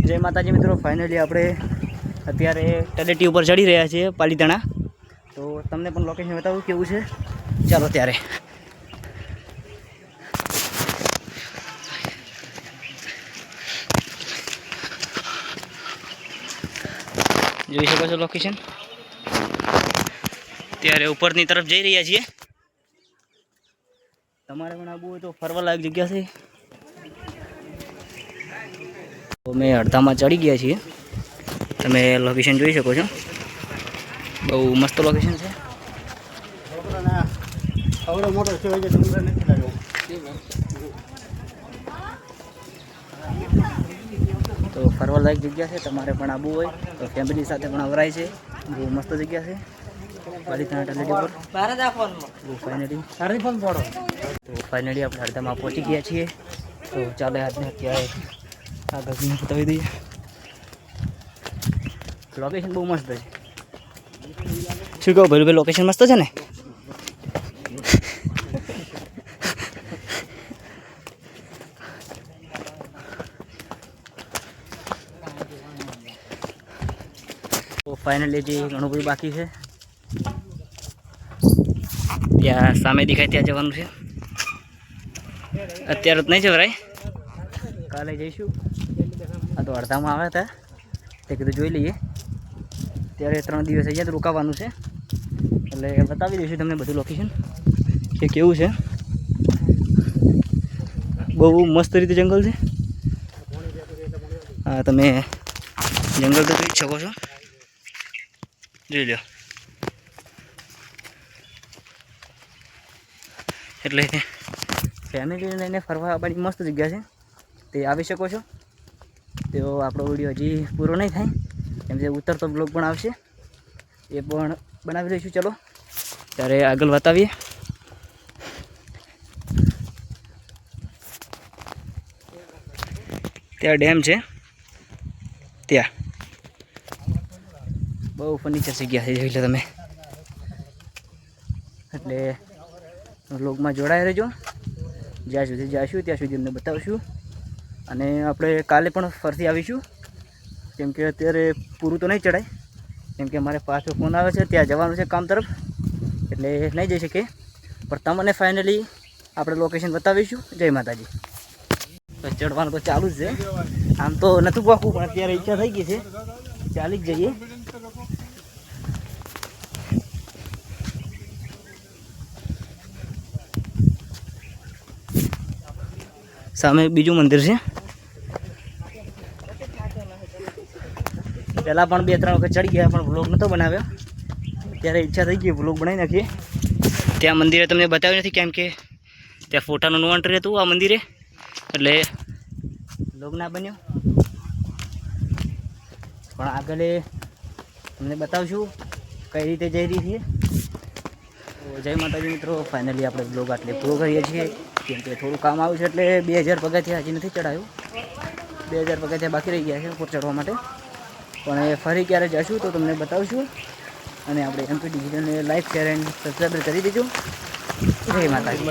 જય માતાજી મિત્રો, ફાઇનલી આપણે અત્યારે તળેટી ઉપર ચડી રહ્યા છીએ પાલીતાણા. તો તમને પણ લોકેશન બતાવું કેવું છે. ચાલો ત્યારે જોઈ શકો છો લોકેશન. ત્યારે ઉપરની તરફ જઈ રહ્યા છીએ. તમારે પણ આવવું હોય તો ફરવા લાયક જગ્યા છે. તો મેં અડધામાં ચડી ગયા છીએ. તમે લોકેશન જોઈ શકો છો. બહુ મસ્ત લોકેશન છે. તો ફરવા લાયક જગ્યા છે. તમારે પણ આવવું હોય તો ફેમિલી સાથે પણ આવરાય છે. બહુ મસ્ત જગ્યા છે પાલીતાણા તળેટી પર. ફાઇનલી આપણે અડધામાં પહોંચી ગયા છીએ. તો ચાલો આજને અત્યારે આગળ બતાવી દઈએ. લોકેશન બહુ મસ્ત છે. શું કહું ભાઈ, લોકેશન મસ્ત છે ને. તો ફાઇનલી જે ઘણું બધું બાકી છે. ત્યાં સામે દેખાય ત્યાં જવાનું છે. અત્યારે તો નહીં જવરાય, કાલે જઈશું. આ તો અડધામાં આવ્યા હતા તે કીધું જોઈ લઈએ. ત્યારે 3 દિવસ અહીંયા જ રોકાવાનું છે. એટલે બતાવી દઈશું તમને બધું લોકેશન કે કેવું છે. બહુ મસ્ત રીતે જંગલ છે. હા, તમે જંગલ તો જોઈ જ શકો છો. જોઈ લો. એટલે ફેમિલીને લઈને ફરવા આવવાની મસ્ત જગ્યા છે. તે આવી શકો છો. તો આપણો વિડીયો હજી પૂરો નહીં થાય, કેમ કે ઉતરતો બ્લોગ પણ આવશે, એ પણ બનાવી લઈશું. ચલો ત્યારે આગળ બતાવીએ. ત્યાં ડેમ છે. ત્યાં બહુ ફર્નિચર જગ્યા છે, જોઈ લો તમે. એટલે બ્લોગમાં જોડાઈ રહેજો. જ્યાં સુધી જઈશું ત્યાં સુધી અમને બતાવીશું. અને આપણે કાલે પણ ફરતી આવીશું, કેમ કે અત્યારે પૂરું તો નહીં ચડાય, કેમ કે અમારે પાછો ફોન આવે છે. ત્યાં જવાનું છે કામ તરફ, એટલે નહીં જઈ શકીએ. પણ તમને ફાઇનલી આપણે લોકેશન બતાવીશું. જય માતાજી. ચડવાનું તો ચાલુ જ છે. આમ તો નહોતું પાકું, પણ અત્યારે ઈચ્છા થઈ ગઈ છે, ચાલી જ જઈએ. સામે બીજું મંદિર છે. પહેલાં પણ 2-3 વખત ચડી ગયા, પણ વ્લોગ નહોતો બનાવ્યો. ત્યારે ઈચ્છા થઈ ગઈ વ્લોગ બનાવી નાખીએ. ત્યાં મંદિરે તમને બતાવ્યું નથી, કેમ કે ત્યાં ફોટાનું નો એન્ટ્રી હતું આ મંદિરે, એટલે વ્લોગ ના બન્યો. પણ આગળ તમને બતાવશું કઈ રીતે જઈ રહી છીએ. તો જય માતાજી મિત્રો, ફાઇનલી આપણે વ્લોગ આટલે પૂરો કરીએ છીએ, કેમ કે થોડું કામ આવ્યું છે. એટલે 2000 પગથિયાં હજી નથી ચડાયું. 2000 પગથિયાં બાકી રહી ગયા છે ઉપર ચડવા માટે. પણ એ ફરી ક્યારે જઈશું તો તમને બતાવશું. અને આપણે MP ડિજિટલને લાઈક, શેર એન્ડ સબસ્ક્રાઈબ કરી દેજો. જય માતાજી.